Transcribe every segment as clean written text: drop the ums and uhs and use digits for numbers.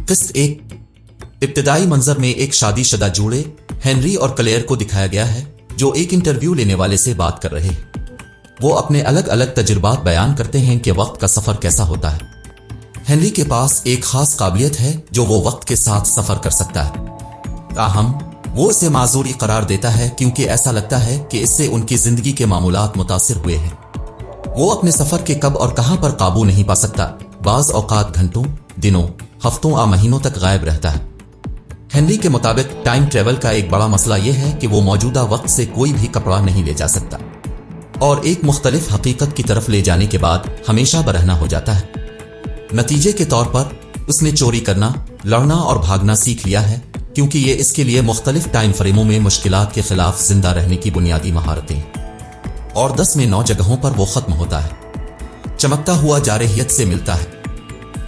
किस्त 1। इब्तिदाई मंजर में एक शादीशुदा जोड़े हेनरी और क्लेयर को दिखाया गया है जो एक इंटरव्यू लेने वाले से बात कर रहे हैं। वो अपने अलग अलग तजुर्बात बयान करते हैं कि वक्त का सफर कैसा होता है। हेनरी के पास एक खास काबिलियत है जो वो वक्त के साथ सफर कर सकता है, ताहम वो इसे माजूरी करार देता है क्योंकि ऐसा लगता है कि इससे उनकी जिंदगी के मामूलात मुतासिर हुए हैं। वो अपने सफर के कब और कहां पर काबू नहीं पा सकता, बाज औकात घंटों, दिनों, हफ्तों या महीनों तक गायब रहता है। हेनरी के मुताबिक टाइम ट्रेवल का एक बड़ा मसला यह है कि वो मौजूदा वक्त से कोई भी कपड़ा नहीं ले जा सकता और एक मुख्तलिफ हकीकत की तरफ ले जाने के बाद हमेशा बरहना हो जाता है। नतीजे के तौर पर उसने चोरी करना, लड़ना और भागना सीख लिया है क्योंकि ये इसके लिए मुख्तलिफ टाइम फ्रेमों में मुश्किलात के खिलाफ जिंदा रहने की बुनियादी महारतें, और 10 में 9 जगहों पर वो खत्म होता है, चमकता हुआ जारहियत से मिलता है।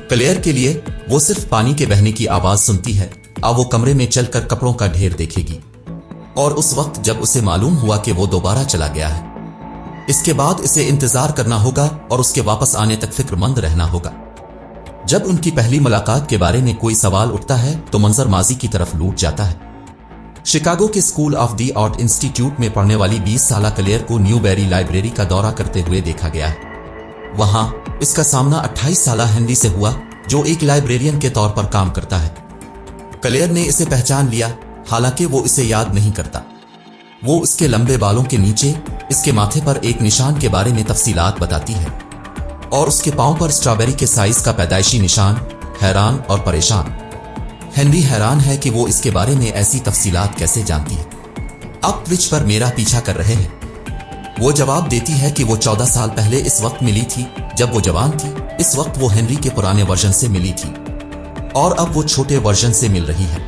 क्लेयर के लिए वो सिर्फ पानी के बहने की आवाज सुनती है, अब वो कमरे में चलकर कपड़ों का ढेर देखेगी और उस वक्त जब उसे मालूम हुआ कि वो दोबारा चला गया है, इसके बाद इसे इंतजार करना होगा और उसके वापस आने तक फिक्रमंद रहना होगा। जब उनकी पहली मुलाकात के बारे में कोई सवाल उठता है तो मंजर माजी की तरफ लूट जाता है। शिकागो के school of the art institute में पढ़ने वाली 20 साला क्लेयर को न्यूबेरी लाइब्रेरी का दौरा करते हुए देखा गया है। वहां इसका सामना 28 साला हेनरी से हुआ जो एक लाइब्रेरियन के तौर पर काम करता है। क्लेयर ने इसे पहचान लिया, हालांकि वो इसे याद नहीं करता। वो इसके लंबे बालों के नीचे इसके माथे पर एक निशान के बारे में तफसीलात बताती है और उसके पांव पर स्ट्रॉबेरी के साइज का पैदाइशी निशान। हैरान और परेशान हेनरी हैरान है कि वो इसके बारे में ऐसी तफसीलात कैसे जानती है। अब ट्विच पर मेरा पीछा कर रहे हैं। वो जवाब देती है कि वो 14 साल पहले इस वक्त मिली थी जब वो जवान थी। इस वक्त वो हेनरी के पुराने वर्जन से मिली थी और अब वो छोटे वर्जन से मिल रही है।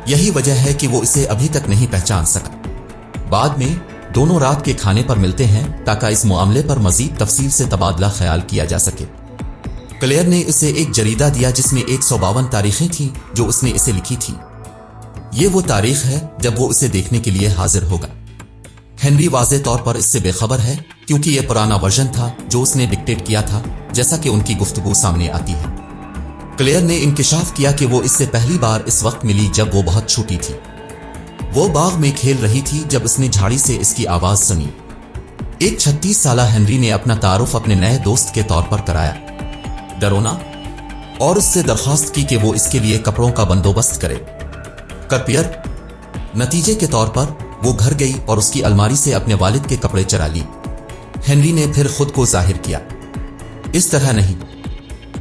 यही वजह है कि वो इसे अभी तक नहीं पहचान सका। बाद में दोनों रात के खाने पर मिलते हैं ताकि इस मामले पर मजीद तफसील से तबादला ख्याल किया जा सके। क्लेयर ने इसे एक जरीदा दिया जिसमें 152 तारीखें थीं जो उसने इसे लिखी थी। ये वो तारीख है जब वो इसे देखने के लिए हाजिर होगा। हेनरी वाज़े तौर पर इससे बेखबर है क्योंकि यह पुराना वर्जन था जो उसने डिक्टेट किया था, जैसा कि उनकी गुफ्तगू सामने आती है। क्लेयर ने इंकिशाफ किया कि वो इससे पहली बार इस वक्त मिली जब वो बहुत छोटी थी। वो बाग में खेल रही थी जब उसने झाड़ी से इसकी आवाज सुनी। एक 36 साला हेनरी ने अपना तारुफ अपने नए दोस्त के तौर पर कराया, डरोना, और उससे दरख्वास्त की कि वो इसके लिए कपड़ों का बंदोबस्त करे। करपियर। नतीजे के तौर पर वो घर गई और उसकी अलमारी से अपने वालिद के कपड़े चरा ली। हेनरी ने फिर खुद को जाहिर किया, इस तरह नहीं।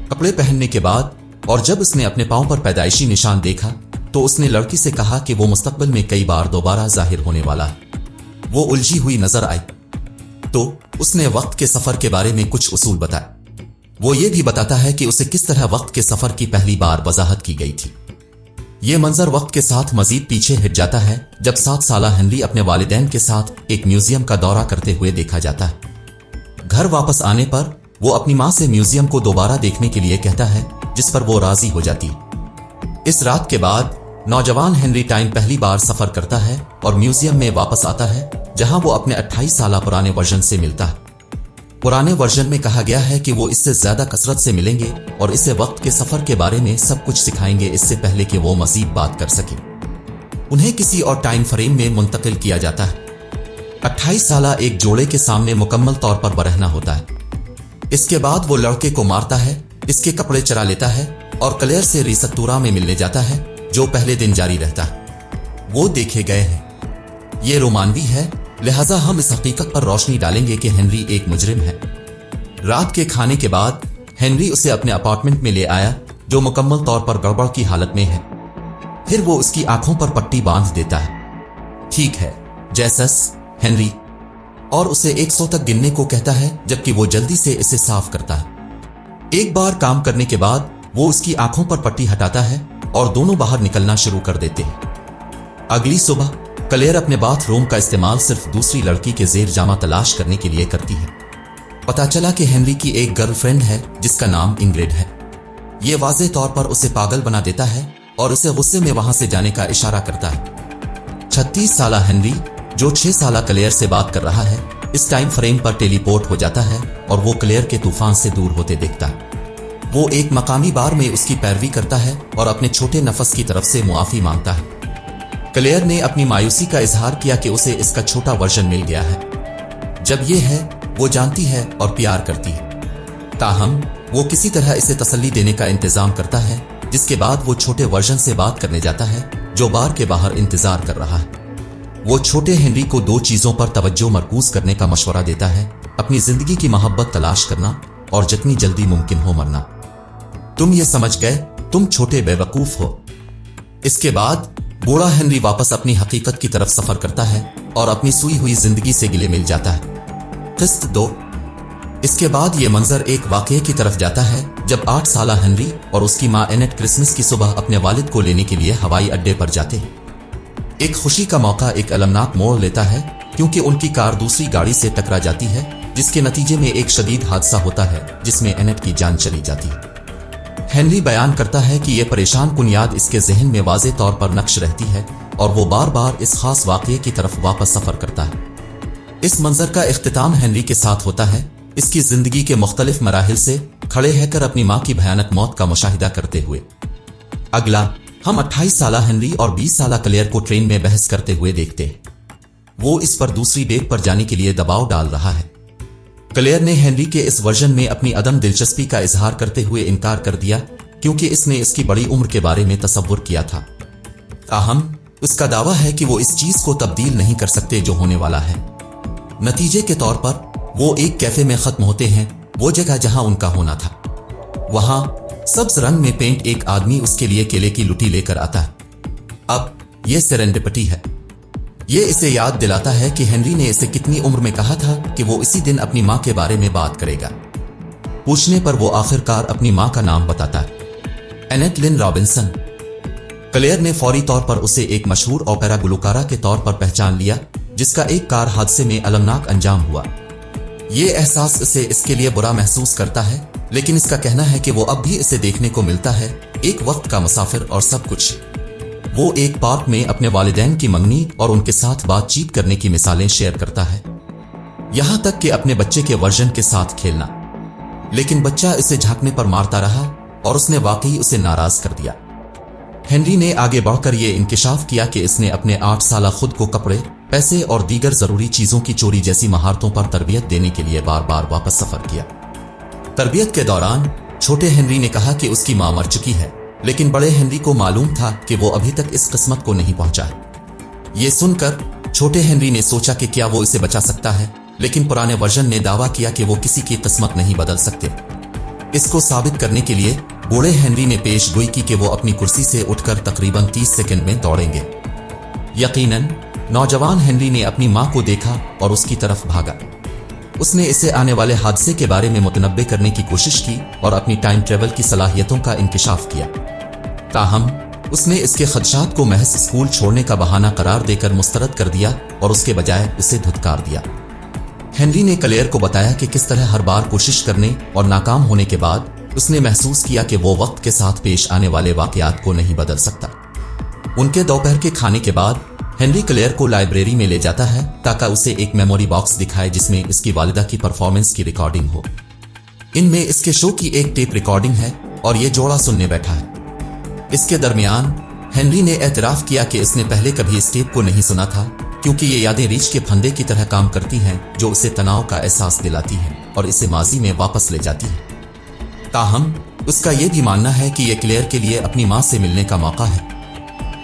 कपड़े पहनने के बाद और जब उसने अपने पांव पर पैदाइशी निशान देखा तो उसने लड़की से कहा कि वो मुस्तकबिल में कई बार दोबारा जाहिर होने वाला है। वो उलझी हुई नजर आई तो उसने वक्त के सफर के बारे में कुछ उसूल बताए। वो ये भी बताता है कि उसे किस तरह वक्त के सफर की पहली बार वजाहत की गई थी। ये मंजर वक्त के साथ मजीद पीछे हट जाता है जब 7 साला हेनरी अपने वालिदैन के साथ एक म्यूजियम का दौरा करते हुए देखा जाता है। घर वापस आने पर वो अपनी मां से म्यूजियम को दोबारा देखने के लिए कहता है, जिस पर वो राजी हो जाती है। इस रात के बाद नौजवान हेनरी टाइम पहली बार सफर करता है और म्यूजियम में वापस आता है जहां वो अपने 28 साला पुराने वर्जन से मिलता है। पुराने वर्जन में कहा गया है कि वो इससे ज्यादा कसरत से मिलेंगे और इसे वक्त के सफर के बारे में सब कुछ सिखाएंगे इससे पहले कि वो मजीद बात कर सके। उन्हें किसी और टाइम फ्रेम में मुंतकिल किया जाता है। 28 साला एक जोड़े के सामने मुकम्मल तौर पर बरहना होता है। इसके बाद वो लड़के को मारता है, इसके कपड़े चरा लेता है और क्लेयर से रिसतूरा में मिलने जाता है जो पहले दिन जारी रहता है। वो देखे गए हैं। ये रोमानवी है, लिहाजा हम इस हकीकत पर रोशनी डालेंगे कि हेनरी एक मुजरिम है। रात के खाने के बाद हेनरी उसे अपने अपार्टमेंट में ले आया जो मुकम्मल तौर पर गड़बड़ की हालत में है। फिर वो उसकी आंखों पर पट्टी बांध देता है। ठीक है जैसस, हेनरी, और उसे 100 तक गिनने को कहता है जबकि वो जल्दी से इसे साफ करता है। एक बार काम करने के बाद वो उसकी आंखों पर पट्टी हटाता है और दोनों बाहर निकलना शुरू कर देते हैं। अगली सुबह क्लेयर अपने बाथरूम का इस्तेमाल सिर्फ दूसरी लड़की के जेर जामा तलाश करने के लिए करती है। पता चला कि हेनरी की एक गर्लफ्रेंड है जिसका नाम इंग्रिड है। ये वाज़े तौर पर उसे पागल बना देता है और उसे गुस्से में वहां से जाने का इशारा करता है। 36 साला हेनरी जो 6 साला क्लेयर से बात कर रहा है, इस टाइम फ्रेम पर टेलीपोर्ट हो जाता है और वो क्लेयर के तूफान से दूर होते देखता है। وہ ایک मकामी बार में उसकी पैरवी करता है और अपने छोटे नफस की तरफ से मुआफी मांगता है। क्लेयर ने अपनी मायूसी का इजहार किया कि उसे इसका छोटा वर्जन मिल गया है। जब ये है वो जानती है और प्यार करती है, ताहम वो किसी तरह इसे तसल्ली देने का इंतजाम करता है, जिसके बाद वो छोटे वर्जन से बात करने जाता है जो बार के बाहर इंतजार कर रहा है। वो छोटे हेनरी को 2 चीजों पर तवज्जो मरकूज करने का मशवरा देता है, अपनी जिंदगी की मोहब्बत तलाश करना और जितनी जल्दी मुमकिन हो मरना। तुम ये समझ गए, तुम छोटे बेवकूफ हो। इसके बाद बूढ़ा हेनरी वापस अपनी हकीकत की तरफ सफर करता है और अपनी सुई हुई जिंदगी से गिले मिल जाता है। किस्त 2। इसके बाद ये मंजर एक वाकये की तरफ जाता है जब 8 साला हेनरी और उसकी मां एनेट क्रिसमस की सुबह अपने वालिद को लेने के लिए हवाई अड्डे पर जाते हैं। एक खुशी का मौका एक अलमनाक मोड़ लेता है क्योंकि उनकी कार दूसरी गाड़ी से टकरा जाती है, जिसके नतीजे में एक शदीद हादसा होता है जिसमें एनेट की जान चली जाती है। हेनरी बयान करता है कि यह परेशान कुन याद इसके जहन में वाज़े तौर पर नक्श रहती है और वो बार बार इस खास वाकये की तरफ वापस सफर करता है। इस मंजर का इख्तिताम हेनरी के साथ होता है, इसकी जिंदगी के मुख्तलिफ मराहिल से खड़े रहकर अपनी मां की भयानक मौत का मुशाहिदा करते हुए। अगला हम 28 साला हेनरी और 20 साला क्लेयर को ट्रेन में बहस करते हुए देखते हैं। वो इस पर दूसरी डेट पर जाने के लिए दबाव डाल रहा है। क्लेयर ने हेनरी के इस वर्जन में अपनी अदम दिलचस्पी का इजहार करते हुए इनकार कर दिया क्योंकि इसने इसकी बड़ी उम्र के बारे में तसव्वुर किया था। ताहम उसका दावा है कि वो इस चीज को तब्दील नहीं कर सकते जो होने वाला है। नतीजे के तौर पर वो एक कैफे में खत्म होते हैं, वो जगह जहां उनका होना था। वहां सब्ज रंग में पेंट एक आदमी उसके लिए केले की लुटी लेकर आता है। अब यह सेरेंडिपिटी है। ये इसे याद दिलाता है कि हेनरी ने इसे कितनी उम्र में कहा था कि वो इसी दिन अपनी मां के बारे में बात करेगा। पूछने पर वो आखिरकार अपनी मां का नाम बताता है, एनेट लिन रॉबिन्सन। क्लेयर ने फौरी तौर पर उसे एक मशहूर ओपेरा गुलकारा के तौर पर पहचान लिया जिसका एक कार हादसे में अलमनाक अंजाम हुआ। ये एहसास इसे इसके लिए बुरा महसूस करता है, लेकिन इसका कहना है कि वो अब भी इसे देखने को मिलता है, एक वक्त का मुसाफिर और सब कुछ। वो एक पार्क में अपने वालिदैन की मंगनी और उनके साथ बातचीत करने की मिसालें शेयर करता है, यहां तक कि अपने बच्चे के वर्जन के साथ खेलना। लेकिन बच्चा इसे झांकने पर मारता रहा और उसने वाकई उसे नाराज कर दिया। हेनरी ने आगे बढ़कर यह इंकिशाफ किया कि इसने अपने 8 साला खुद को कपड़े, पैसे और दीगर जरूरी चीजों की चोरी जैसी महारतों पर तरबियत देने के लिए बार बार वापस सफर किया। तरबियत के दौरान छोटे हेनरी ने कहा कि उसकी मां मर चुकी है, लेकिन बड़े हेनरी को मालूम था कि वो अभी तक इस किस्मत को नहीं पहुंचा है। ये सुनकर छोटे हेनरी ने सोचा कि क्या वो इसे बचा सकता है, लेकिन पुराने वर्जन ने दावा किया कि वो किसी की किस्मत नहीं बदल सकते। इसको साबित करने के लिए बूढ़े हेनरी ने पेश गोई की कि वो अपनी कुर्सी से उठकर तकरीबन 30 सेकंड में दौड़ेंगे। यकीनन नौजवान हेनरी ने अपनी मां को देखा और उसकी तरफ भागा। उसने इसे आने वाले हादसे के बारे में मुतनब्बे करने की कोशिश की और अपनी टाइम ट्रेवल की सलाहियतों का इंकिशाफ किया। ताहम उसने इसके खदशात को महज स्कूल छोड़ने का बहाना करार देकर मुस्तरद कर दिया और उसके बजाय उसे धुतकार दिया। हेनरी ने क्लेयर को बताया कि किस तरह हर बार कोशिश करने और नाकाम होने के बाद उसने महसूस किया कि वो वक्त के साथ पेश आने वाले वाकयात को नहीं बदल सकता। उनके दोपहर के खाने के बाद हेनरी क्लेयर को लाइब्रेरी में ले जाता है ताकि उसे एक मेमोरी बॉक्स दिखाए जिसमें इसकी वालिदा की परफॉर्मेंस की रिकॉर्डिंग हो। इनमें इसके शो की एक टेप रिकॉर्डिंग है और ये जोड़ा सुनने बैठा है। इसके दरमियान हेनरी ने एतराफ किया कि इसने पहले कभी इस टेप को नहीं सुना था, क्योंकि ये यादें रीछ के फंदे की तरह काम करती हैं जो उसे तनाव का एहसास दिलाती हैं और इसे माजी में वापस ले जाती हैं। ताहम उसका यह भी मानना है कि यह क्लेयर के लिए अपनी मां से मिलने का मौका है।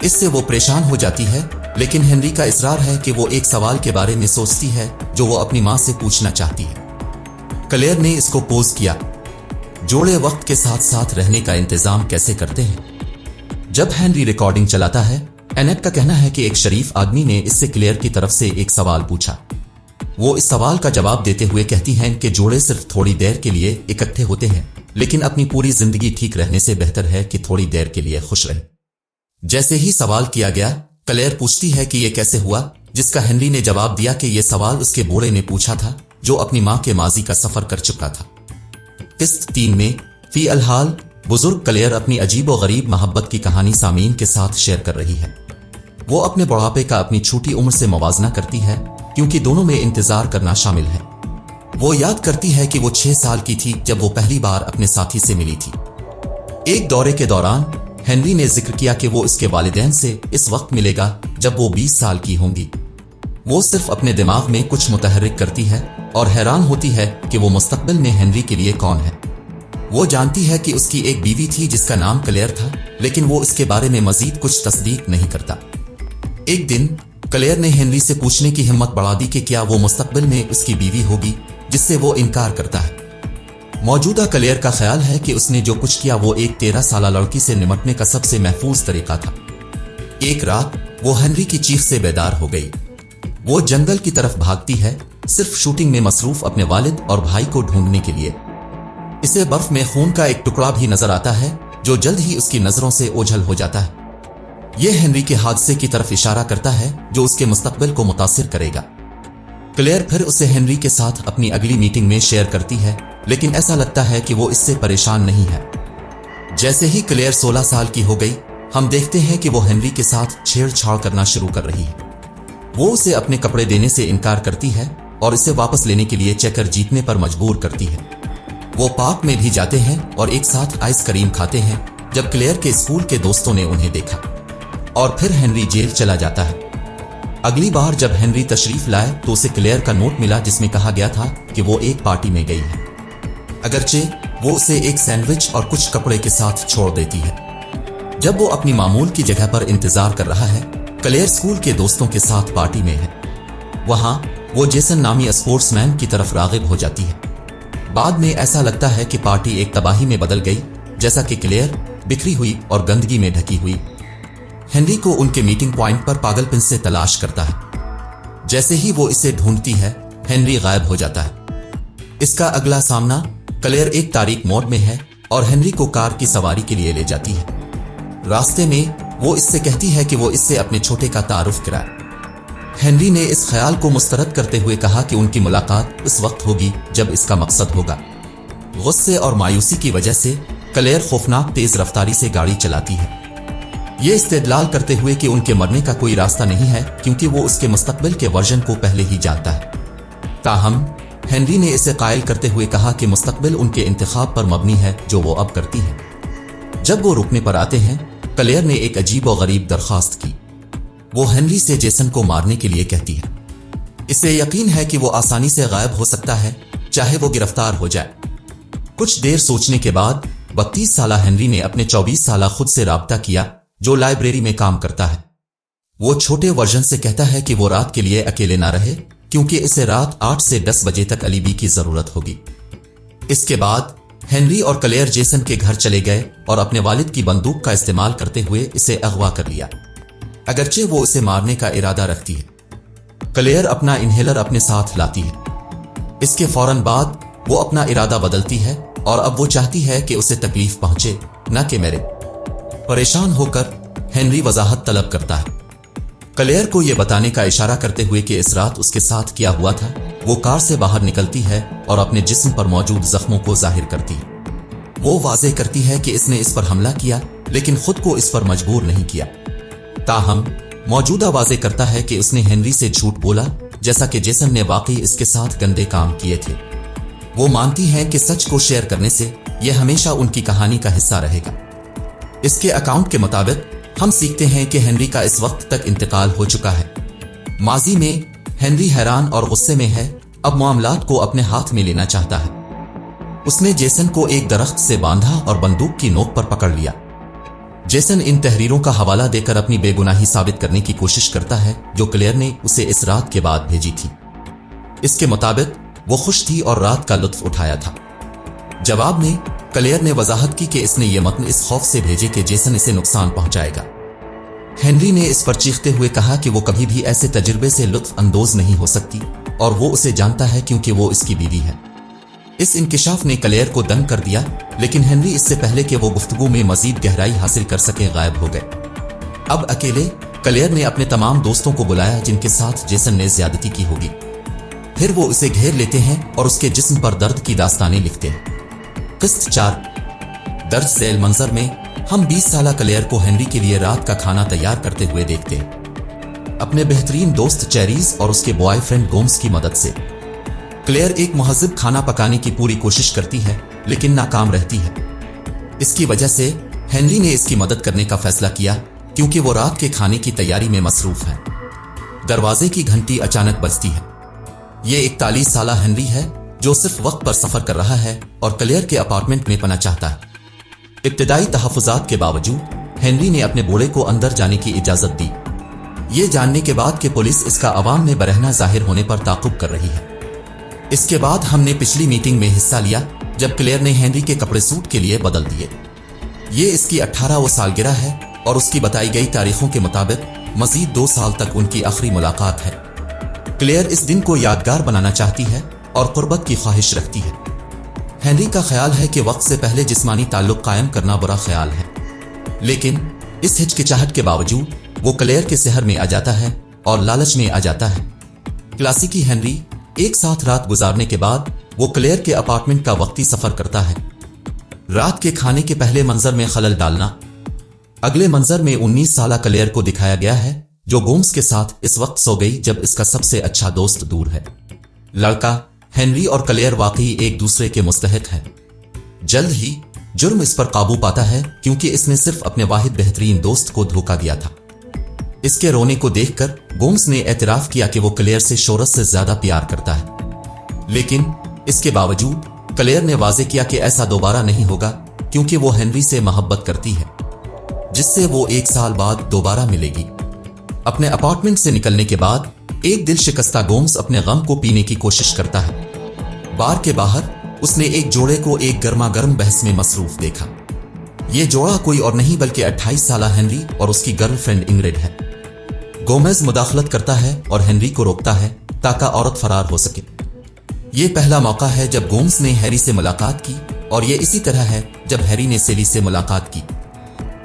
इससे वो परेशान हो जाती है, लेकिन हेनरी का इसरार है कि वो एक सवाल के बारे में सोचती है जो वो अपनी मां से पूछना चाहती है। क्लेयर ने इसको पोज किया। जोड़े वक्त के साथ साथ रहने का इंतजाम कैसे करते हैं? जब हेनरी रिकॉर्डिंग चलाता है, एनेट का कहना है कि एक शरीफ आदमी ने इससे क्लेयर की तरफ से एक सवाल पूछा। वो इस सवाल का जवाब देते हुए कहती हैं कि जोड़े सिर्फ थोड़ी देर के लिए इकट्ठे होते हैं, लेकिन अपनी पूरी जिंदगी ठीक रहने से बेहतर है कि थोड़ी देर के लिए खुश रहे। जैसे ही सवाल किया गया, क्लेयर पूछती है कि यह कैसे हुआ, जिसका हेनरी ने जवाब दिया कि यह सवाल उसके बूढ़े ने पूछा था जो अपनी मां के माजी का सफर कर चुका था। किस्त 3 में फी अलहाल बुजुर्ग क्लेयर अपनी अजीब और गरीब मोहब्बत की कहानी सामीन के साथ शेयर कर रही है। वो अपने बुढ़ापे का अपनी छोटी उम्र से मुवाजना करती है, क्योंकि दोनों में इंतजार करना शामिल है। وہ یاد کرتی ہے کہ وہ 6 سال کی تھی جب وہ پہلی بار اپنے ساتھی سے ملی تھی۔ ایک دورے کے دوران ہنری نے ذکر کیا کہ وہ اس کے والدین سے اس وقت ملے گا جب وہ 20 سال کی ہوں گی۔ وہ صرف اپنے دماغ میں کچھ متحرک کرتی ہے اور حیران ہوتی ہے کہ وہ مستقبل میں ہنری کے لیے کون ہے۔ وہ جانتی ہے کہ اس کی ایک بیوی تھی جس کا نام کلیئر تھا، لیکن وہ اس کے بارے میں مزید کچھ تصدیق نہیں کرتا۔ ایک دن کلیئر نے ہنری سے پوچھنے کی ہمت بڑھا دی کہ کیا وہ مستقبل میں اس کی بیوی ہوگی، جس سے وہ انکار کرتا ہے۔ موجودہ کلیئر کا خیال ہے کہ اس نے جو کچھ کیا وہ ایک 13 سالہ لڑکی سے نمٹنے کا سب سے محفوظ طریقہ تھا۔ ایک رات وہ ہنری کی چیخ سے بیدار ہو گئی۔ وہ جنگل کی طرف بھاگتی ہے، صرف شوٹنگ میں مصروف اپنے والد اور بھائی کو ڈھونڈنے کے لیے۔ اسے برف میں خون کا ایک ٹکڑا بھی نظر آتا ہے جو جلد ہی اس کی نظروں سے اوجھل ہو جاتا ہے۔ یہ ہنری کے حادثے کی طرف اشارہ کرتا ہے جو اس کے مستقبل کو متاثر کرے گا۔ کلیئر پھر اسے ہنری کے ساتھ اپنی اگلی میٹنگ میں شیئر کرتی ہے، لیکن ایسا لگتا ہے کہ وہ اس سے پریشان نہیں ہے۔ جیسے ہی کلیئر 16 سال کی ہو گئی، ہم دیکھتے ہیں کہ وہ ہنری کے ساتھ چھیڑ چھاڑ کرنا شروع کر رہی ہے۔ وہ اسے اپنے کپڑے دینے سے انکار کرتی ہے اور اسے واپس لینے کے لیے چیکر جیتنے پر مجبور کرتی ہے۔ وہ پارک میں بھی جاتے ہیں اور ایک ساتھ آئس کریم کھاتے ہیں جب کلیئر کے اسکول کے دوستوں نے انہیں دیکھا، اور پھر ہنری جیل چلا جاتا ہے۔ اگلی بار جب ہنری تشریف لائے تو اسے کلیئر کا نوٹ ملا جس میں کہا گیا تھا کہ وہ ایک پارٹی میں گئی ہے، اگرچہ وہ اسے ایک سینڈوچ اور کچھ کپڑے کے ساتھ چھوڑ دیتی ہے۔ جب وہ اپنی معمول کی جگہ پر انتظار کر رہا ہے، کلیئر اسکول کے دوستوں کے ساتھ پارٹی میں ہے۔ وہاں وہ جیسن نامی اسپورٹس مین کی طرف راغب ہو جاتی ہے۔ بعد میں ایسا لگتا ہے کہ پارٹی ایک تباہی میں بدل گئی، جیسا کہ کلیئر بکھری ہوئی اور گندگی میں ڈھکی ہوئی ہنری کو ان کے میٹنگ پوائنٹ پر پاگل پن سے تلاش کرتا ہے۔ جیسے ہی وہ اسے ڈھونڈتی ہے، ہنری غائب ہو جاتا ہے۔ اس کا اگلا سامنا کلیئر ایک تاریک موڑ میں ہے اور ہنری کو کار کی سواری کے لیے لے جاتی ہے۔ راستے میں وہ اس سے کہتی ہے کہ وہ اس سے اپنے چھوٹے کا تعارف کرائے۔ ہنری نے اس خیال کو مسترد کرتے ہوئے کہا کہ ان کی ملاقات اس وقت ہوگی جب اس کا مقصد ہوگا۔ غصے اور مایوسی کی وجہ سے کلیئر خوفناک تیز رفتاری سے گاڑی چلاتی ہے، یہ استدلال کرتے ہوئے کہ ان کے مرنے کا کوئی راستہ نہیں ہے کیونکہ وہ اس کے مستقبل کے ورژن کو پہلے ہی جانتا ہے۔ تاہم ہنری نے اسے قائل کرتے ہوئے کہا کہ مستقبل ان کے انتخاب پر مبنی ہے جو وہ اب کرتی ہے۔ جب وہ رکنے پر آتے ہیں، کلیئر نے ایک عجیب و غریب درخواست کی۔ وہ ہنری سے جیسن کو مارنے کے لیے کہتی ہے۔ اسے یقین ہے کہ وہ آسانی سے غائب ہو سکتا ہے، چاہے وہ گرفتار ہو جائے۔ کچھ دیر سوچنے کے بعد 32 سالہ ہنری نے اپنے 24 سالہ خود سے رابطہ کیا جو لائبریری میں کام کرتا ہے۔ وہ چھوٹے ورژن سے کہتا ہے کہ وہ رات کے لیے اکیلے نہ رہے کیونکہ اسے رات 8 سے 10 بجے تک الیبی کی ضرورت ہوگی۔ اس کے بعد ہنری اور کلیئر جیسن کے گھر چلے گئے اور اپنے والد کی بندوق کا استعمال کرتے ہوئے اسے اغوا کر لیا، اگرچہ وہ اسے مارنے کا ارادہ رکھتی ہے۔ کلیئر اپنا انہیلر اپنے ساتھ لاتی ہے۔ اس کے فوراً بعد وہ اپنا ارادہ بدلتی ہے اور اب وہ چاہتی ہے کہ اسے تکلیف پہنچے، نہ کہ میرے۔ پریشان ہو کر ہنری وضاحت طلب کرتا ہے، کلیئر کو یہ بتانے کا اشارہ کرتے ہوئے کہ اس رات اس کے ساتھ کیا ہوا تھا۔ وہ کار سے باہر نکلتی ہے اور اپنے جسم پر موجود زخموں کو ظاہر کرتی ہے۔ وہ واضح کرتی ہے کہ اس نے اس پر حملہ کیا لیکن خود کو اس پر مجبور نہیں کیا۔ تاہم موجودہ واضح کرتا ہے کہ اس نے ہنری سے جھوٹ بولا، جیسا کہ جیسن نے واقعی اس کے ساتھ گندے کام کیے تھے۔ وہ مانتی ہیں کہ سچ کو شیئر کرنے سے یہ ہمیشہ ان کی کہانی کا حصہ رہے گا۔ اس کے اکاؤنٹ کے مطابق ہم سیکھتے ہیں کہ ہنری کا اس وقت تک انتقال ہو چکا ہے۔ ماضی میں ہنری حیران اور غصے میں ہے، اب معاملات کو اپنے ہاتھ میں لینا چاہتا ہے۔ اس نے جیسن کو ایک درخت سے باندھا اور بندوق کی نوک پر پکڑ لیا۔ جیسن ان تحریروں کا حوالہ دے کر اپنی بے گناہی ثابت کرنے کی کوشش کرتا ہے جو کلیئر نے اسے اس رات کے بعد بھیجی تھی۔ اس کے مطابق وہ خوش تھی اور رات کا لطف اٹھایا تھا۔ جواب میں کلیئر نے وضاحت کی کہ اس نے یہ متن اس خوف سے بھیجے کہ جیسن اسے نقصان پہنچائے گا۔ ہنری نے اس پر چیختے ہوئے کہا کہ وہ کبھی بھی ایسے تجربے سے لطف اندوز نہیں ہو سکتی اور وہ اسے جانتا ہے کیونکہ وہ اس کی بیوی ہے۔ اس انکشاف نے کلیئر کو دنگ کر دیا، لیکن ہنری اس سے پہلے کہ وہ گفتگو میں مزید گہرائی حاصل کر سکے غائب ہو گئے۔ اب اکیلے کلیئر نے اپنے تمام دوستوں کو بلایا جن کے ساتھ جیسن نے زیادتی کی ہوگی۔ پھر وہ اسے گھیر لیتے ہیں اور اس کے جسم پر درد کی داستانیں لکھتے ہیں۔ قسط 4 درج ذیل منظر میں ہم 20 سالہ کلیئر کو ہنری کے لیے رات کا کھانا تیار کرتے ہوئے دیکھتے ہیں، اپنے بہترین دوست چیریز اور اس کے بوائے فرینڈ گومز کی مدد سے۔ क्लेयर एक महज़िब खाना पकाने की पूरी कोशिश करती है लेकिन नाकाम रहती है। इसकी वजह से हेनरी ने इसकी मदद करने का फैसला किया क्योंकि वो रात के खाने की तैयारी में मसरूफ है। दरवाजे की घंटी अचानक बजती है। ये 41 साला हेनरी है जो सिर्फ वक्त पर सफर कर रहा है और क्लेयर के अपार्टमेंट में पना चाहता है। इब्तिदाई तहफ़्फ़ुज़ात के बावजूद हेनरी ने अपने बूढ़े को अंदर जाने की इजाजत दी, ये जानने के बाद कि पुलिस इसका अवाम में बरहना जाहिर होने पर ताक़ुब कर रही है। इसके बाद हमने पिछली मीटिंग में हिस्सा लिया जब क्लेयर ने हेनरी के कपड़े सूट के लिए बदल दिए। ये इसकी 18वीं सालगिरह है और उसकी बताई गई तारीखों के मुताबिक मजीद 2 साल तक उनकी आखिरी मुलाकात है। क्लेयर इस दिन को यादगार बनाना चाहती है और कुर्बत की ख्वाहिश रखती है। हेनरी का ख्याल है कि वक्त से पहले जिस्मानी ताल्लुक कायम करना बुरा ख्याल है, लेकिन इस हिचकिचाहट के बावजूद वो क्लेयर के शहर में आ जाता है और लालच में आ जाता है। क्लासिकी हेनरी एक साथ रात गुजारने के बाद वो क्लेयर के अपार्टमेंट का वक्ती सफर करता है। रात के खाने के पहले मंजर में खलल डालना। अगले मंजर में 19 साला क्लेयर को दिखाया गया है जो गोम्स के साथ इस वक्त सो गई जब इसका सबसे अच्छा दोस्त दूर है। लड़का हेनरी और क्लेयर वाकई एक दूसरे के मुस्तहिक है। जल्द ही जुर्म इस पर काबू पाता है क्योंकि इसने सिर्फ अपने वाहिद बेहतरीन दोस्त को धोखा दिया था। इसके रोने को देखकर गोम्स ने एतराफ किया कि वो क्लेयर से शोहरत से ज्यादा प्यार करता है, लेकिन इसके बावजूद क्लेयर ने वाजे किया कि ऐसा दोबारा नहीं होगा क्योंकि वो हेनरी से मोहब्बत करती है, जिससे वो 1 साल बाद दोबारा मिलेगी। अपने अपार्टमेंट से निकलने के बाद एक दिल शिकस्ता गोम्स अपने गम को पीने की कोशिश करता है। बार के बाहर उसने एक जोड़े को एक गर्मा गर्म बहस में मसरूफ देखा। ये जोड़ा कोई और नहीं बल्कि 28 साला हेनरी और उसकी गर्लफ्रेंड इंग्रिड है। गोमेज मुदाखलत करता है और हेनरी को रोकता है ताकि औरत फरार हो सके। ये पहला मौका है जब गोम्स ने हैरी से मुलाकात की और ये इसी तरह है जब हैरी ने सेली से मुलाकात की।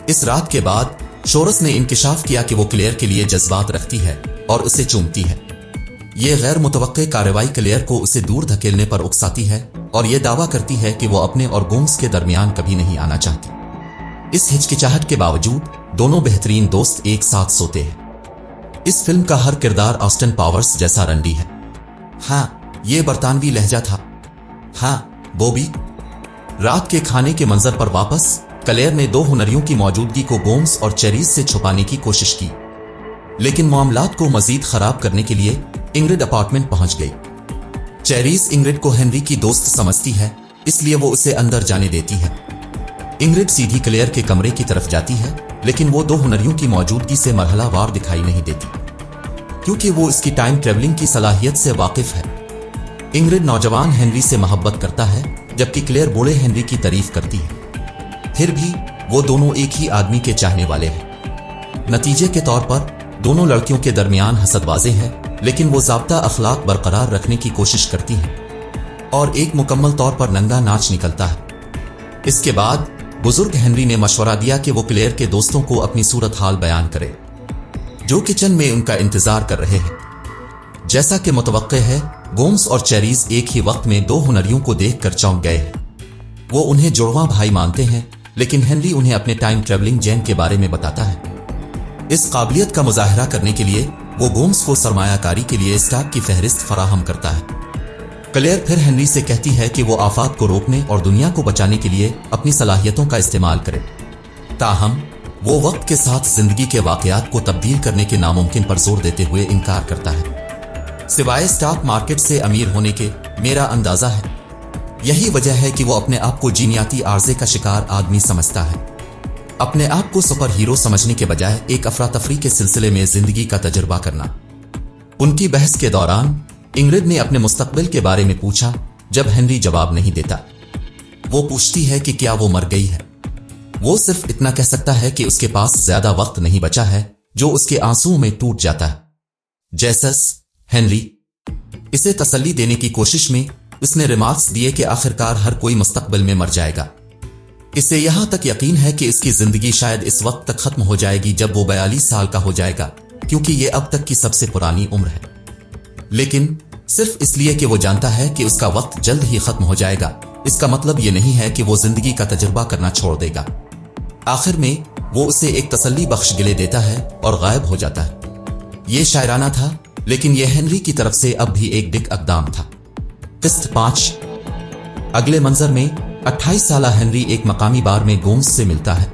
इस रात के बाद शोरस ने इंकिशाफ किया कि वो क्लेयर के लिए जज्बात रखती है और उसे चूमती है। ये गैर मुतवक्के कार्रवाई क्लेयर को उसे दूर धकेलने पर उकसाती है और ये दावा करती है कि वो अपने और गोम्स के दरमियान कभी नहीं आना चाहती। इस हिचकिचाहट के बावजूद दोनों बेहतरीन दोस्त एक साथ सोते हैं। इस फिल्म का हर किरदार ऑस्टिन पावर्स जैसा रंडी है। हाँ, ये बरतानवी लहजा था। हाँ, बॉबी। रात के खाने के मंजर पर वापस क्लेयर ने 2 हुनरियों की मौजूदगी को गोम्स और चेरीज से छुपाने की कोशिश की, लेकिन मामलात को मजीद खराब करने के लिए इंग्रिड अपार्टमेंट पहुंच गई। चेरीज इंग्रिड को हेनरी की दोस्त समझती है, इसलिए वो उसे अंदर जाने देती है। इंग्रिड सीधी क्लेयर के कमरे की तरफ जाती है, लेकिन वो 2 हुनरियों की मौजूदगी से मरहलावार दिखाई नहीं देती क्योंकि वो इसकी टाइम ट्रेवलिंग की सलाहियत से वाकिफ है। इंग्रिड नौजवान हेनरी से मोहब्बत करता है जबकि क्लेयर बूढ़े हेनरी की तारीफ करती है। फिर भी वो दोनों एक ही आदमी के चाहने वाले हैं। नतीजे के तौर पर दोनों लड़कियों के दरमियान हसदबाजी है, लेकिन वो ज़ाब्ता अखलाक बरकरार रखने की कोशिश करती हैं और एक मुकम्मल तौर पर नंगा नाच निकलता है। इसके बाद बुजुर्ग हेनरी ने मशवरा दिया कि वो क्लेयर के दोस्तों को अपनी सूरत हाल बयान करे जो किचन में उनका इंतजार कर रहे हैं। जैसा कि मुतवक्के है, गोम्स और चेरीज एक ही वक्त में 2 हुनरियों को देखकर चौंक गए हैं। वो उन्हें जुड़वा भाई मानते हैं, लेकिन हेनरी उन्हें अपने टाइम ट्रेवलिंग जैन के बारे में बताता है। इस काबिलियत का मुजाहरा करने के लिए वो गोम्स को सरमायाकारी के लिए स्टाक की फहरिस्त फराहम करता है। क्लेयर फिर हेनरी से कहती है कि वो आफात को रोकने और दुनिया को बचाने के लिए अपनी सलाहियतों का इस्तेमाल करे। ताहम वो वक्त के साथ जिंदगी के वाकयात को तब्दील करने के नामुमकिन पर जोर देते हुए इनकार करता है। सिवाय स्टॉक मार्केट से अमीर होने के, मेरा अंदाजा है यही वजह है कि वो अपने आप को जीनियाती आर्जे का शिकार आदमी समझता है। अपने आप को सुपर हीरो समझने के बजाय एक अफरा तफरी के सिलसिले में जिंदगी का तजुर्बा करना। उनकी बहस के दौरान इंग्रिड ने अपने मुस्तकबिल के बारे में पूछा। जब हेनरी जवाब नहीं देता, वो पूछती है कि क्या वो मर गई है। वो सिर्फ इतना कह सकता है कि उसके पास ज्यादा वक्त नहीं बचा है, जो उसके आंसुओं में टूट जाता है। जैसस हेनरी। इसे तसल्ली देने की कोशिश में उसने रिमार्क्स दिए कि आखिरकार हर कोई मुस्तकबिल में मर जाएगा। इसे यहां तक यकीन है कि इसकी जिंदगी शायद इस वक्त तक खत्म हो जाएगी जब वो 42 साल का हो जाएगा, क्योंकि ये अब तक की सबसे पुरानी उम्र है। लेकिन सिर्फ इसलिए कि वो जानता है कि उसका वक्त जल्द ही खत्म हो जाएगा, इसका मतलब ये नहीं है कि वो जिंदगी का तजुर्बा करना छोड़ देगा। आखिर में वो उसे एक तसल्ली बख्श गिले देता है और गायब हो जाता है। ये शायराना था, लेकिन यह हेनरी की तरफ से अब भी एक डिक अक़दाम था। किस्त 5। अगले मंजर में 28 साला हेनरी एक मकामी बार में गोम्स से मिलता है।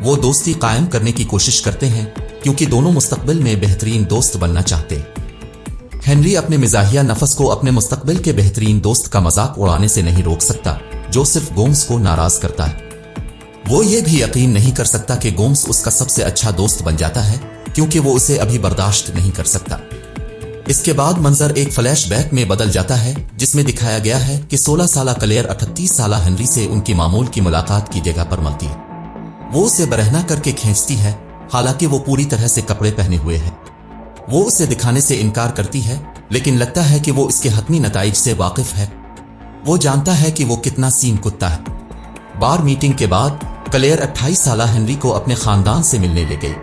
वो दोस्ती कायम करने की कोशिश करते हैं क्योंकि दोनों मुस्तकबिल में बेहतरीन दोस्त बनना चाहते हैं। हेनरी अपने मिजाहिया नफस को अपने मुस्तकबिल के बेहतरीन दोस्त का मजाक उड़ाने से नहीं रोक सकता, जो सिर्फ गोम्स को नाराज करता है। वो ये भी यकीन नहीं कर सकता कि गोम्स उसका सबसे अच्छा दोस्त बन जाता है क्योंकि वो उसे अभी बर्दाश्त नहीं कर सकता। इसके बाद मंजर एक फ्लैशबैक में बदल जाता है जिसमें दिखाया गया है कि 16 साला क्लेयर 38 साला हेनरी से उनकी मामूल की मुलाकात की जगह पर मिलती है। वो उसे बरहना करके खींचती है, हालांकि वो पूरी तरह से कपड़े पहने हुए है। वो उसे दिखाने से इनकार करती है, लेकिन लगता है कि वो इसके हतमी नताइज से वाकिफ है। वो जानता है कि वो कितना सीन कुत्ता है। बार मीटिंग के बाद क्लेयर 28 साला हेनरी को अपने खानदान से मिलने ले गई।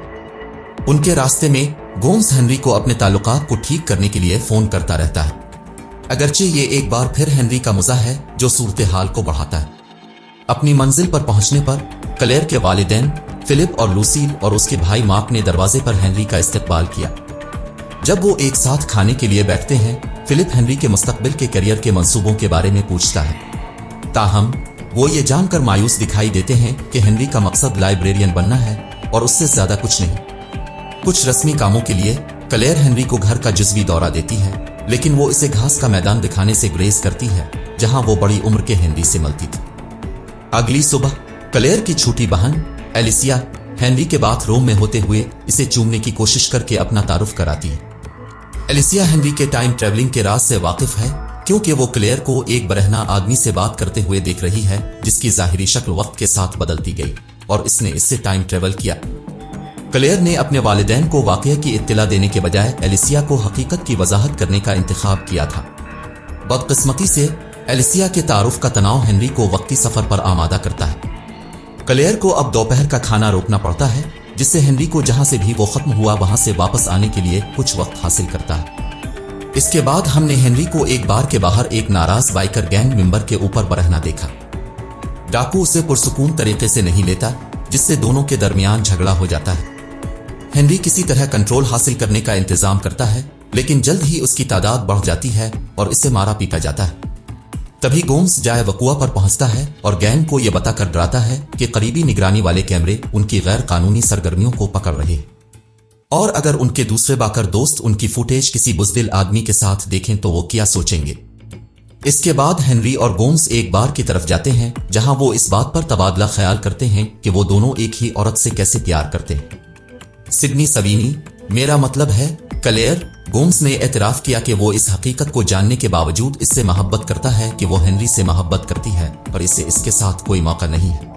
उनके रास्ते में गोम्स हेनरी को अपने ताल्लुकात को ठीक करने के लिए फोन करता रहता है, अगरचे ये एक बार फिर हेनरी का मज़ा है जो सूरत हाल को बढ़ाता है। अपनी मंजिल पर पहुंचने पर क्लेयर के वालिदैन फिलिप और लूसील और उसके भाई मार्क ने दरवाजे पर हेनरी का इस्तकबाल किया। जब वो एक साथ खाने के लिए बैठते हैं, फिलिप हेनरी के मुस्तकबिल के करियर के मंसूबों के बारे में पूछता है। ताहम वो ये जानकर मायूस दिखाई देते हैं कि हेनरी का मकसद लाइब्रेरियन बनना है और उससे ज्यादा कुछ नहीं। कुछ रस्मी कामों के लिए क्लेयर हेनरी को घर का जुज़वी दौरा देती है, लेकिन वो इसे घास का मैदान दिखाने से ग्रेज करती है जहां वो बड़ी उम्र के हेनरी से मिलती थी। अगली सुबह क्लेयर की छोटी बहन एलिसिया हेनरी के बाथरूम में होते हुए इसे चूमने की कोशिश करके अपना तारुफ कराती है। एलिसिया हेनरी के टाइम ट्रेवलिंग के राज से वाकिफ है क्योंकि वो क्लेयर को एक बरहना आदमी से बात करते हुए देख रही है जिसकी जाहिरी शक्ल वक्त के साथ बदलती गई और इसने इससे टाइम ट्रेवल किया। क्लेयर ने अपने वालिदैन को वाकया की इत्तला देने के बजाय एलिसिया को हकीकत की वजाहत करने का इंतखाब किया था। बदकिस्मती से एलिसिया के तारुफ का तनाव हेनरी को वक्ती सफर पर आमादा करता है। क्लेयर को अब दोपहर का खाना रोकना पड़ता है, जिससे हेनरी को जहां से भी वो खत्म हुआ वहां से वापस आने के लिए कुछ वक्त हासिल करता है। इसके बाद हमने हेनरी को एक बार के बाहर एक नाराज बाइकर गैंग मेंबर के ऊपर बरहना देखा। डाकू उसे पुरसुकून तरीके से नहीं लेता, जिससे दोनों के दरमियान झगड़ा हो जाता है। हेनरी किसी तरह कंट्रोल हासिल करने का इंतजाम करता है, लेकिन जल्द ही उसकी तादाद बढ़ जाती है और इसे मारा पीटा जाता है। तभी गोम्स जाए वकुआ पर पहुंचता है और गैंग को यह बताकर डराता है कि करीबी निगरानी वाले कैमरे उनकी गैर कानूनी सरगर्मियों को पकड़ रहे हैं और अगर उनके दूसरे बाकर दोस्त उनकी फुटेज किसी बुज़दिल आदमी के साथ देखें तो वो क्या सोचेंगे। इसके बाद हेनरी और गोम्स एक बार की तरफ जाते हैं जहां वो इस बात पर तबादला ख्याल करते हैं कि वो दोनों एक ही औरत से कैसे प्यार करते हैं। सिडनी सवीनी, मेरा मतलब है क्लेयर, गोम्स ने एतराफ किया कि वो इस हकीकत को जानने के बावजूद इससे मोहब्बत करता है कि वो हेनरी से मोहब्बत करती है, पर इसे इसके साथ कोई मौका नहीं है।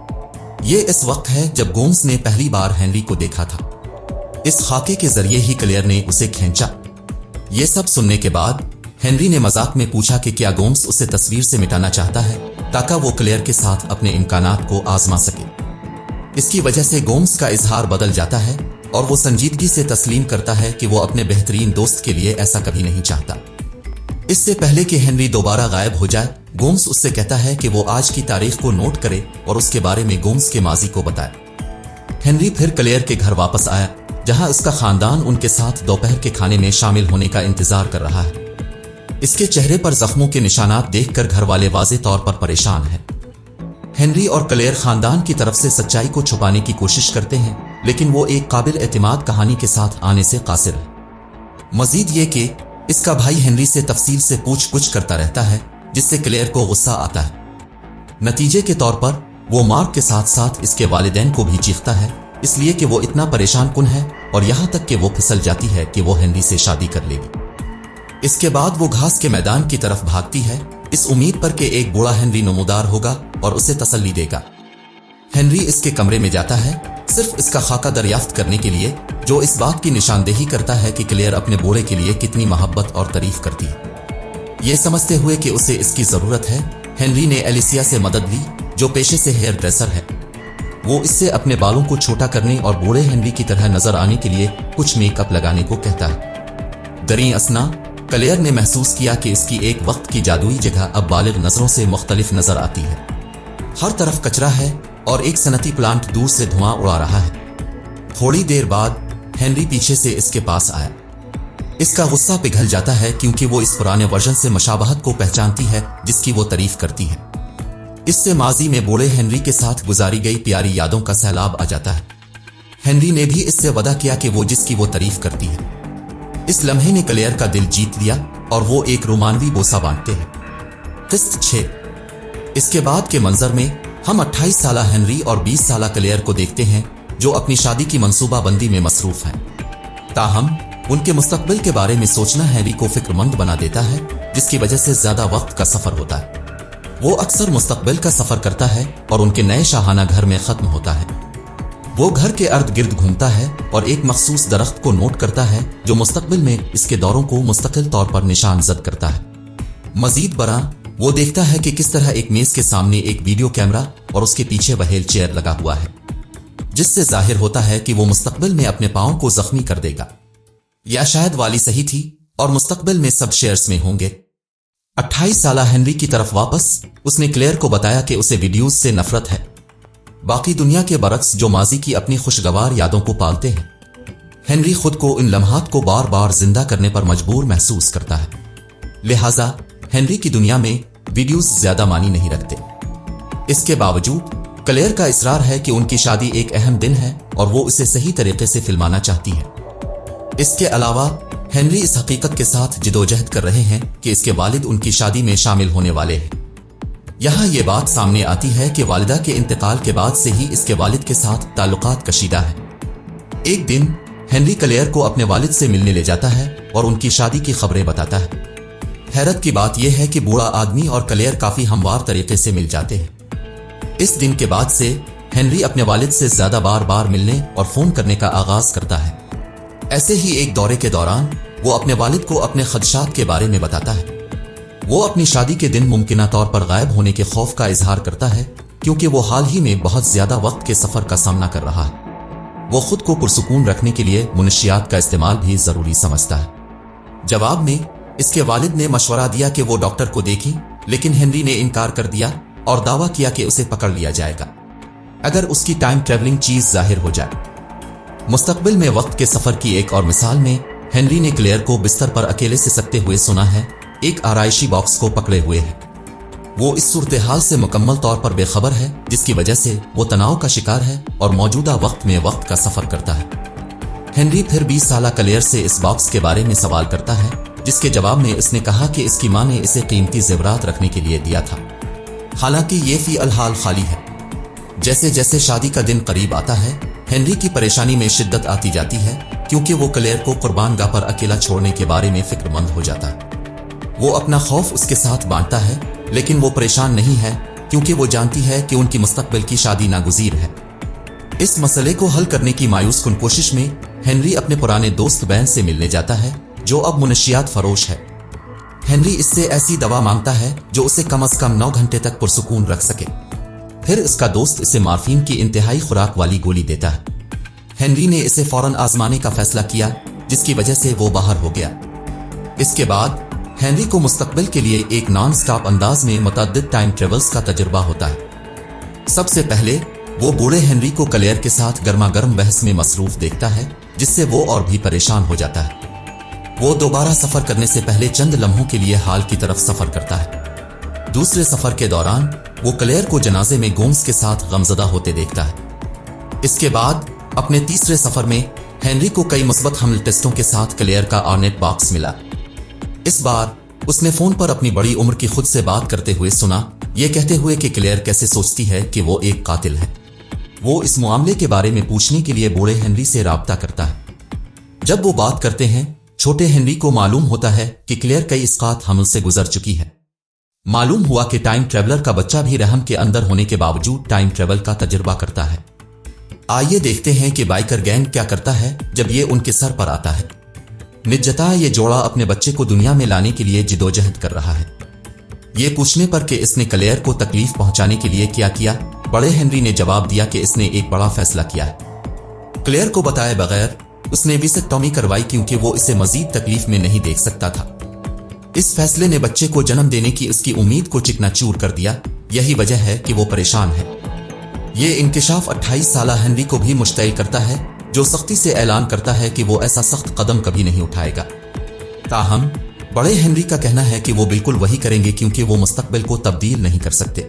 ये इस वक्त है जब गोम्स ने पहली बार हेनरी को देखा था। इस खाके के जरिए ही क्लेयर ने उसे खींचा। ये सब सुनने के बाद हेनरी ने मजाक में पूछा कि क्या गोम्स उसे तस्वीर से मिटाना चाहता है ताकि वो क्लेयर के साथ अपने इम्कानात को आजमा सके। इसकी वजह से गोम्स का इजहार बदल जाता है और वो संजीदगी से तस्लीम करता है कि वो अपने बेहतरीन दोस्त के लिए ऐसा कभी नहीं चाहता। इससे पहले कि हेनरी दोबारा गायब हो जाए, गोम्स उससे कहता है कि वो आज की तारीख को नोट करे और उसके बारे में गोम्स के माजी को बताए। हेनरी फिर क्लेयर के घर वापस आया जहां उसका खानदान उनके साथ दोपहर के खाने में शामिल होने का इंतजार कर रहा है। इसके चेहरे पर जख्मों के निशानात देखकर घर वाले वाज़े तौर पर परेशान हैं। हेनरी और क्लेयर खानदान की तरफ से सच्चाई को छुपाने की कोशिश करते हैं, लेकिन वो एक काबिल एतमाद कहानी के साथ आने से कासिर है। मजीद ये कि इसका भाई हेनरी से तफसील से पूछ गुछ करता रहता है, जिससे क्लेयर को गुस्सा आता है। नतीजे के तौर पर वो मार्क के साथ साथ इसके वालिदैन को भी चीखता है, इसलिए कि वो इतना परेशान कुन है और यहाँ तक कि वो फिसल जाती है कि वो हेनरी से शादी कर लेगी। इसके बाद वो घास के मैदान की तरफ भागती है, इस उम्मीद पर कि एक बूढ़ा हेनरी नमूदार होगा और उसे तसल्ली देगा। हेनरी इसके कमरे में जाता है सिर्फ इसका खाका दरियाफ्त करने के लिए, जो इस बात की निशानदेही करता है कि क्लेयर अपने बूढ़े के लिए कितनी मोहब्बत और तारीफ करती है। ये समझते हुए कि उसे इसकी जरूरत है, हेनरी ने एलिसिया से मदद ली, जो पेशे से हेयर ड्रेसर है। वो इससे अपने बालों को छोटा करने और बूढ़े हेनरी की तरह नजर आने के लिए कुछ मेकअप लगाने को कहता है। दरी असना क्लेयर ने महसूस किया कि इसकी एक वक्त की जादुई जगह अब बालिग नजरों से मुख्तलिफ नजर आती है। हर तरफ कचरा है और एक सनती प्लांट दूर से धुआं उड़ा रहा है। थोड़ी देर बाद हेनरी पीछे से इसके पास आया। اس کا غصہ پگھل جاتا ہے کیونکہ وہ اس پرانے ورژن سے مشابہت کو پہچانتی ہے جس کی وہ تعریف کرتی ہے۔ اس سے ماضی میں بوڑھے ہنری کے ساتھ گزاری گئی پیاری یادوں کا سیلاب آ جاتا ہے۔ ہنری نے بھی اس سے وعدہ کیا کہ وہ جس کی وہ تعریف کرتی ہے۔ اس لمحے نے کلیئر کا دل جیت لیا اور وہ ایک رومانوی بوسہ بانٹتے ہیں۔ قسط 6۔ اس کے بعد کے منظر میں ہم 28 سالہ ہنری اور 20 سالہ کلیئر کو دیکھتے ہیں جو اپنی شادی کی منصوبہ بندی میں مصروف ہیں۔ تاہم ان کے مستقبل کے بارے میں سوچنا ہنری کو فکر مند بنا دیتا ہے، جس کی وجہ سے زیادہ وقت کا سفر ہوتا ہے۔ وہ اکثر مستقبل کا سفر کرتا ہے اور ان کے نئے شاہانہ گھر میں ختم ہوتا ہے۔ وہ گھر کے ارد گرد گھومتا ہے اور ایک مخصوص درخت کو نوٹ کرتا ہے جو مستقبل میں اس کے دوروں کو مستقل طور پر نشان زد کرتا ہے۔ مزید برآں وہ دیکھتا ہے کہ کس طرح ایک میز کے سامنے ایک ویڈیو کیمرہ اور اس کے پیچھے وہیل چیئر لگا ہوا ہے، جس سے ظاہر ہوتا ہے کہ وہ مستقبل میں اپنے پاؤں کو زخمی کر دے گا، یا شاید والی صحیح تھی اور مستقبل میں سب شیئرز میں ہوں گے۔ 28 سالہ ہنری کی طرف واپس اس نے کلیئر کو بتایا کہ اسے ویڈیوز سے نفرت ہے، باقی دنیا کے برعکس جو ماضی کی اپنی خوشگوار یادوں کو پالتے ہیں۔ ہنری خود کو ان لمحات کو بار بار زندہ کرنے پر مجبور محسوس کرتا ہے، لہٰذا ہنری کی دنیا میں ویڈیوز زیادہ معنی نہیں رکھتے۔ اس کے باوجود کلیئر کا اصرار ہے کہ ان کی شادی ایک اہم دن ہے اور وہ اسے صحیح طریقے سے فلمانا چاہتی ہے۔ اس کے علاوہ ہنری اس حقیقت کے ساتھ جدوجہد کر رہے ہیں کہ اس کے والد ان کی شادی میں شامل ہونے والے ہیں۔ یہاں یہ بات سامنے آتی ہے کہ والدہ کے انتقال کے بعد سے ہی اس کے والد کے ساتھ تعلقات کشیدہ ہیں۔ ایک دن ہنری کلیئر کو اپنے والد سے ملنے لے جاتا ہے اور ان کی شادی کی خبریں بتاتا ہے۔ حیرت کی بات یہ ہے کہ بوڑھا آدمی اور کلیئر کافی ہموار طریقے سے مل جاتے ہیں۔ اس دن کے بعد سے ہنری اپنے والد سے زیادہ بار بار ملنے اور فون کرنے کا آغاز کرتا ہے۔ ایسے ہی ایک دورے کے دوران وہ اپنے والد کو اپنے خدشات کے بارے میں بتاتا ہے۔ وہ اپنی شادی کے دن ممکنہ طور پر غائب ہونے کے خوف کا اظہار کرتا ہے کیونکہ وہ حال ہی میں بہت زیادہ وقت کے سفر کا سامنا کر رہا ہے۔ وہ خود کو پرسکون رکھنے کے لیے منشیات کا استعمال بھی ضروری سمجھتا ہے۔ جواب میں اس کے والد نے مشورہ دیا کہ وہ ڈاکٹر کو دیکھیں، لیکن ہنری نے انکار کر دیا اور دعویٰ کیا کہ اسے پکڑ لیا جائے گا اگر اس کی ٹائم ٹریولنگ چیز ظاہر ہو جائے۔ مستقبل میں وقت کے سفر کی ایک اور مثال میں ہنری نے کلیئر کو بستر پر اکیلے سے سکتے ہوئے سنا ہے، ایک آرائشی باکس کو پکڑے ہوئے ہے۔ وہ اس صورتحال سے مکمل طور پر بے خبر ہے جس کی وجہ سے وہ تناؤ کا شکار ہے اور موجودہ وقت میں وقت کا سفر کرتا ہے۔ ہنری پھر 20 سالہ کلیئر سے اس باکس کے بارے میں سوال کرتا ہے، جس کے جواب میں اس نے کہا کہ اس کی ماں نے اسے قیمتی زیورات رکھنے کے لیے دیا تھا، حالانکہ یہ فی الحال خالی ہے۔ جیسے جیسے شادی کا دن قریب آتا ہے ہنری کی پریشانی میں شدت آتی جاتی ہے کیونکہ وہ کلیئر کو قربان گاہ پر اکیلا چھوڑنے کے بارے میں فکر مند ہو جاتا ہے۔ وہ اپنا خوف اس کے ساتھ بانٹتا ہے، لیکن وہ پریشان نہیں ہے کیونکہ وہ جانتی ہے کہ ان کی مستقبل کی شادی ناگزیر ہے۔ اس مسئلے کو حل کرنے کی مایوس کن کوشش میں ہنری اپنے پرانے دوست بین سے ملنے جاتا ہے جو اب منشیات فروش ہے۔ ہنری اس سے ایسی دوا مانگتا ہے جو اسے کم از کم 9 گھنٹے تک پرسکون رکھ سکے۔ پھر اس کا دوست اسے مارفین کی انتہائی خوراک والی گولی دیتا ہے۔ ہنری نے اسے فوراً آزمانے کا فیصلہ کیا، جس کی وجہ سے وہ باہر ہو گیا۔ اس کے بعد ہنری کو مستقبل کے لیے ایک نان سٹاپ انداز میں متعدد ٹائم ٹریولز کا تجربہ ہوتا ہے۔ سب سے پہلے وہ بوڑھے ہنری کو کلیئر کے ساتھ گرما گرم بحث میں مصروف دیکھتا ہے، جس سے وہ اور بھی پریشان ہو جاتا ہے۔ وہ دوبارہ سفر کرنے سے پہلے چند لمحوں کے لیے حال کی طرف سفر کرتا ہے۔ دوسرے سفر کے دوران وہ کلیئر کو جنازے میں گومز کے ساتھ غمزدہ ہوتے دیکھتا ہے۔ اس کے بعد اپنے تیسرے سفر میں ہنری کو کئی مثبت حمل ٹیسٹوں کے ساتھ کلیئر کا آرنیٹ باکس ملا۔ اس بار اس نے فون پر اپنی بڑی عمر کی خود سے بات کرتے ہوئے سنا، یہ کہتے ہوئے کہ کلیئر کیسے سوچتی ہے کہ وہ ایک قاتل ہے۔ وہ اس معاملے کے بارے میں پوچھنے کے لیے بوڑھے ہنری سے رابطہ کرتا ہے۔ جب وہ بات کرتے ہیں چھوٹے ہنری کو معلوم ہوتا ہے کہ کلیئر کئی اسقاط حمل سے گزر چکی ہے۔ معلوم ہوا کہ ٹائم ٹریولر کا بچہ بھی رحم کے اندر ہونے کے باوجود ٹائم ٹریول کا تجربہ کرتا ہے۔ آئیے دیکھتے ہیں کہ بائیکر گینگ کیا کرتا ہے جب یہ ان کے سر پر آتا ہے۔ نجتا یہ جوڑا اپنے بچے کو دنیا میں لانے کے لیے جدوجہد کر رہا ہے۔ یہ پوچھنے پر کہ اس نے کلیئر کو تکلیف پہنچانے کے لیے کیا کیا، بڑے ہنری نے جواب دیا کہ اس نے ایک بڑا فیصلہ کیا ہے۔ کلیئر کو بتائے بغیر اس نے ویسکٹومی کروائی کیونکہ وہ اسے مزید تکلیف میں نہیں دیکھ سکتا تھا۔ اس فیصلے نے بچے کو جنم دینے کی اس کی امید کو چکنا چور کر دیا، یہی وجہ ہے کہ وہ پریشان ہے۔ یہ انکشاف 28 سالہ ہنری کو بھی مشتعل کرتا ہے، جو سختی سے اعلان کرتا ہے کہ وہ ایسا سخت قدم کبھی نہیں اٹھائے گا۔ ताहम बड़े हेनरी का कहना है कि वो बिल्कुल वही करेंगे क्योंकि वो मुस्तकबिल को तब्दील नहीं कर सकते।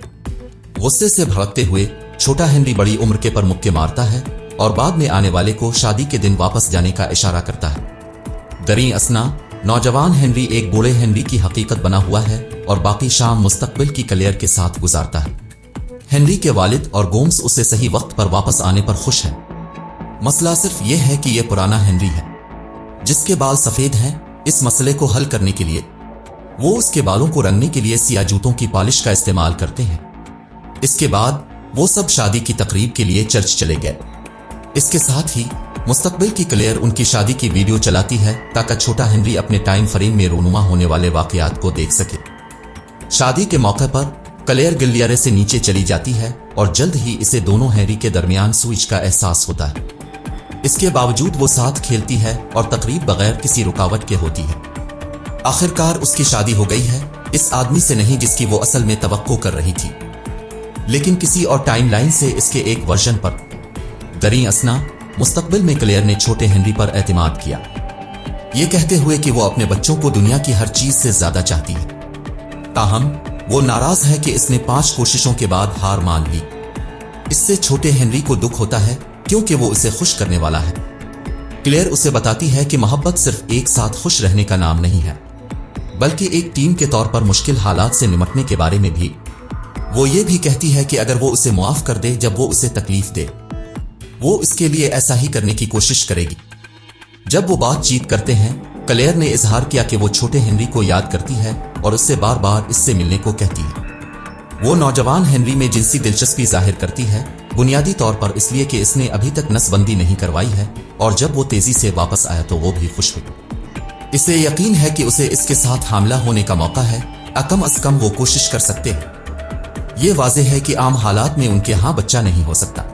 गुस्से से भड़कते हुए छोटा हेनरी बड़ी उम्र के पर मुक्के मारता है और बाद में आने वाले को शादी के दिन वापस जाने का इशारा करता है। दरी असना नौजवान हेनरी एक बूढ़े हेनरी की हकीकत बना हुआ है और बाकी शाम मुस्तकबिल की क्लेयर के साथ गुजारता है। हेनरी के वालिद और गोम्स उसे सही वक्त पर वापस आने पर खुश हैं। मसला सिर्फ यह है कि यह पुराना हेनरी है जिसके बाल सफेद हैं। इस मसले को हल करने के लिए वो उसके बालों को रंगने के लिए सिया जूतों की पॉलिश का इस्तेमाल करते हैं। इसके बाद वो सब शादी की तकरीब के लिए चर्च चले गए। इसके साथ ही मुस्तकबिल की क्लेयर उनकी शादी की वीडियो चलाती है ताकि छोटा हेनरी अपने टाइम फ्रेम में रोनुमा होने वाले वाकयात को देख सके। शादी के मौके पर क्लेयर गिलियारे से नीचे चली जाती है और जल्द ही इसे दोनों हेनरी के दरमियान स्विच का एहसास होता है। इसके बावजूद वो साथ खेलती है और तकरीब बगैर किसी रुकावट के होती है। आखिरकार उसकी शादी हो गई है, इस आदमी से नहीं जिसकी वो असल में तवक्को कर रही थी, लेकिन किसी और टाइमलाइन से इसके एक वर्जन पर। दरी असना मुस्तकबिल में क्लेयर ने छोटे हेनरी पर एतमाद किया, ये कहते हुए कि वो अपने बच्चों को दुनिया की हर चीज से ज्यादा चाहती है। ताहम वो नाराज है कि इसने 5 कोशिशों के बाद हार मान ली। इससे छोटे हेनरी को दुख होता है क्योंकि वो उसे खुश करने वाला है। क्लेयर उसे बताती है कि मोहब्बत सिर्फ एक साथ खुश रहने का नाम नहीं है, बल्कि एक टीम के तौर पर मुश्किल हालात से निपटने के बारे में भी। वो ये भी कहती है कि अगर वो उसे मुआफ कर दे जब वो उसे तकलीफ दे, वो इसके लिए ऐसा ही करने की कोशिश करेगी। जब वो बातचीत करते हैं, क्लेयर ने इजहार किया कि वो छोटे हेनरी को याद करती है और उससे बार बार इससे मिलने को कहती है। वो नौजवान हेनरी में जिनसी दिलचस्पी जाहिर करती है, बुनियादी तौर पर इसलिए कि इसने अभी तक नसबंदी नहीं करवाई है, और जब वो तेजी से वापस आया तो वो भी खुश हुई। इसे यकीन है कि उसे इसके साथ हामला होने का मौका है, कम अज कम वो कोशिश कर सकते हैं। ये वाज़ेह है कि आम हालात में उनके यहाँ बच्चा नहीं हो सकता,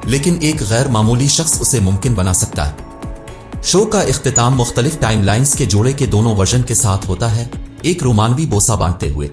लेकिन एक गैर मामूली शख्स उसे मुमकिन बना सकता है। शो का इख्तिताम मुख्तलिफ टाइमलाइंस के जोड़े के दोनों वर्जन के साथ होता है, एक रोमानवी बोसा बांटते हुए।